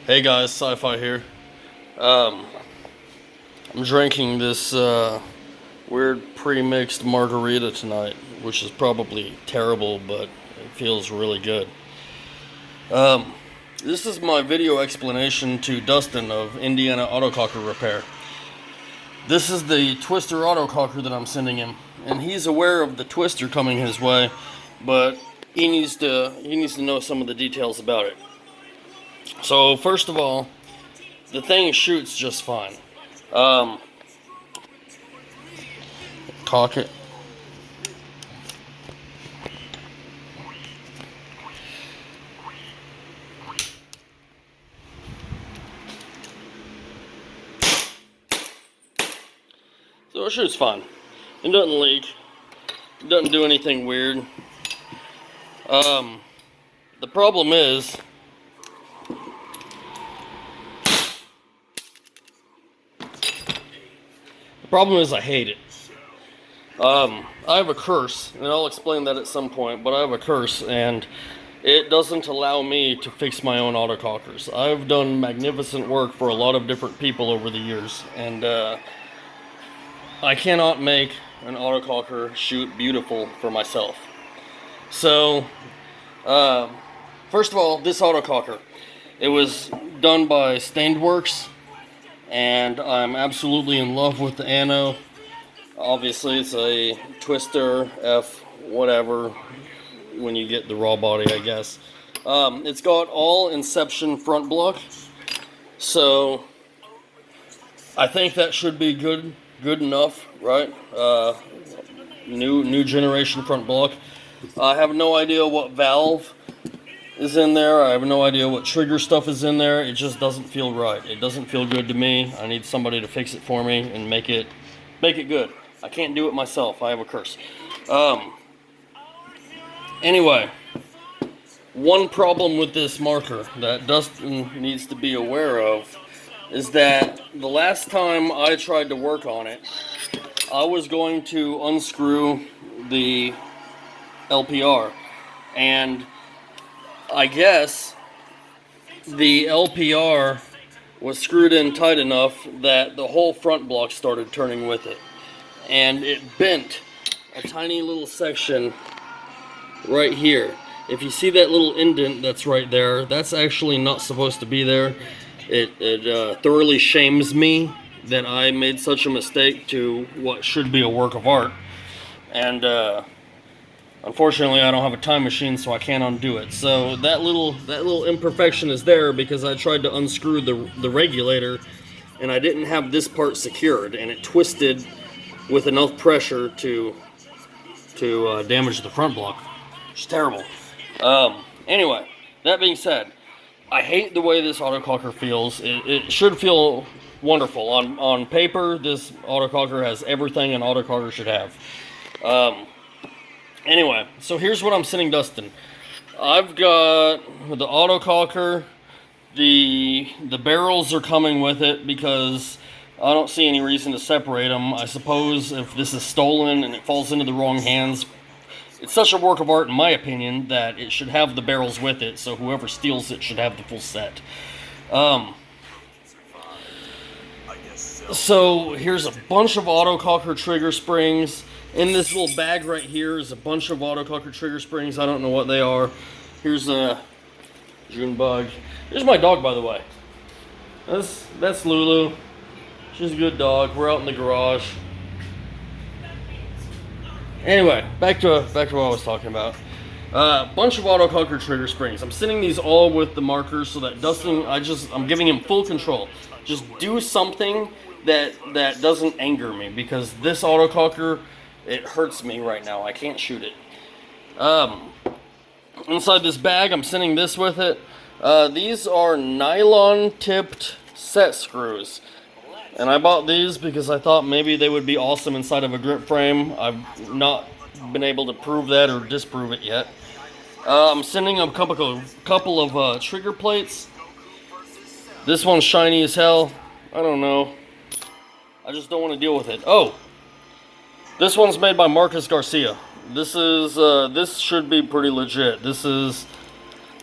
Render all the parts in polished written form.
Hey guys, Sci-Fi here. I'm drinking this weird pre-mixed margarita tonight, which is probably terrible, but it feels really good. This is my video explanation to Dustin of Indiana Autococker Repair. This is the Twister Autococker that I'm sending him, and he's aware of the Twister coming his way, but he needs to know some of the details about it. So first of all, the thing shoots just fine. Cock it. So it shoots fine. It doesn't leak. It doesn't do anything weird. The problem is, I hate it. I have a curse, and I'll explain that at some point, but I have a curse, and it doesn't allow me to fix my own autocockers. I've done magnificent work for a lot of different people over the years, and I cannot make an autococker shoot beautiful for myself. So, first of all, this autococker, it was done by Stained Works, and I'm absolutely in love with the ano. Obviously, it's a Twister F whatever when you get the raw body, I guess. It's got all Inception front block, so I think that should be good enough, right? New generation front block. I have no idea what valve is in there. I have no idea what trigger stuff is in there. It just doesn't feel right. It doesn't feel good to me. I need somebody to fix it for me and make it good. I can't do it myself. I have a curse. Anyway, one problem with this marker that Dustin needs to be aware of is that the last time I tried to work on it, I was going to unscrew the LPR, and I guess the LPR was screwed in tight enough that the whole front block started turning with it, and it bent a tiny little section right here. If you see that little indent that's right there, that's actually not supposed to be there. It thoroughly shames me that I made such a mistake to what should be a work of art, and unfortunately, I don't have a time machine, so I can't undo it. So that little imperfection is there because I tried to unscrew the regulator, and I didn't have this part secured, and it twisted with enough pressure to damage the front block. It's terrible. Anyway, that being said, I hate the way this autococker feels. It should feel wonderful. On paper, this autococker has everything an autococker should have. Anyway, so here's what I'm sending Dustin. I've got the autococker, the barrels are coming with it because I don't see any reason to separate them. I suppose if this is stolen and it falls into the wrong hands, it's such a work of art in my opinion that it should have the barrels with it, so whoever steals it should have the full set. So here's a bunch of autococker trigger springs. In this little bag right here is a bunch of autococker trigger springs. I don't know what they are. Here's a June bug. Here's my dog, by the way. That's Lulu. She's a good dog. We're out in the garage. Anyway, back to what I was talking about. Bunch of autococker trigger springs. I'm sending these all with the markers so that Dustin, I'm giving him full control. Just do something that doesn't anger me, because this autococker, it hurts me right now. I can't shoot it. Inside this bag, I'm sending this with it. These are nylon-tipped set screws. And I bought these because I thought maybe they would be awesome inside of a grip frame. I've not been able to prove that or disprove it yet. I'm sending a couple of trigger plates. This one's shiny as hell. I don't know. I just don't want to deal with it. Oh! This one's made by Marcus Garcia. This should be pretty legit. This is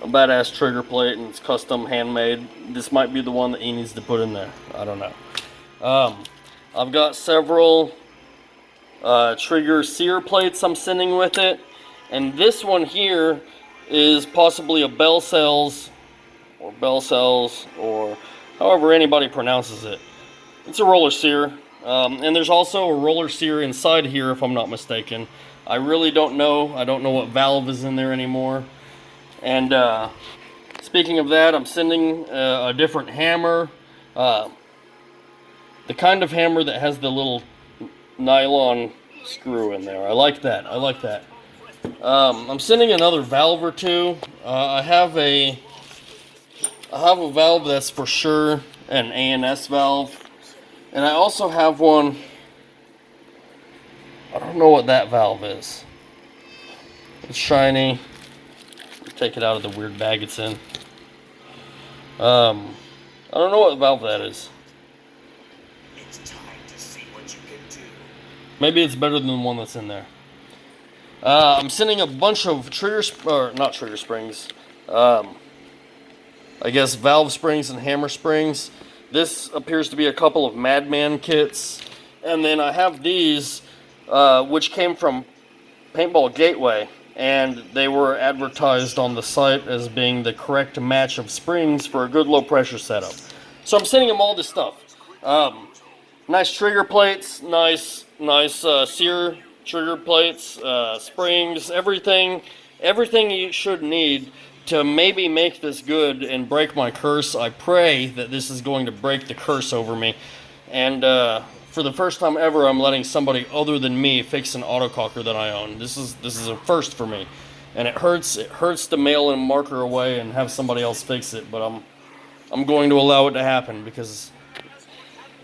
a badass trigger plate and it's custom handmade, this might be the one that he needs to put in there. I don't know. I've got several trigger sear plates I'm sending with it, and this one here is possibly a bell cells or however anybody pronounces it. It's a roller sear, and there's also a roller sear inside here if I'm not mistaken. I really don't know. I don't know what valve is in there anymore. And speaking of that, I'm sending a different hammer, the kind of hammer that has the little nylon screw in there. I like that. I'm sending another valve or two. I have a valve that's for sure an ANS valve, and I also have one. I don't know what that valve is. It's shiny. Take it out of the weird bag it's in. I don't know what valve that is. It's time to see what you can do. Maybe it's better than the one that's in there. I'm sending a bunch of not trigger springs. I guess valve springs and hammer springs. This appears to be a couple of Madman kits. And then I have these, which came from Paintball Gateway. And they were advertised on the site as being the correct match of springs for a good low pressure setup. So I'm sending them all this stuff. Nice trigger plates, nice sear trigger plates, springs, everything you should need to maybe make this good and break my curse. I pray that this is going to break the curse over me. And for the first time ever, I'm letting somebody other than me fix an autococker that I own. This is a first for me, and it hurts to mail a marker away and have somebody else fix it. But I'm going to allow it to happen because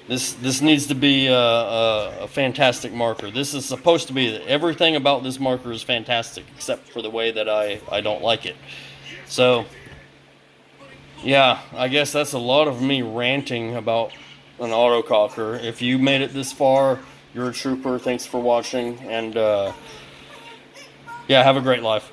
this needs to be a fantastic marker. This is supposed to be, everything about this marker is fantastic except for the way that I don't like it. So yeah, I guess that's a lot of me ranting about an autococker. If you made it this far, you're a trooper. Thanks for watching, and yeah, have a great life.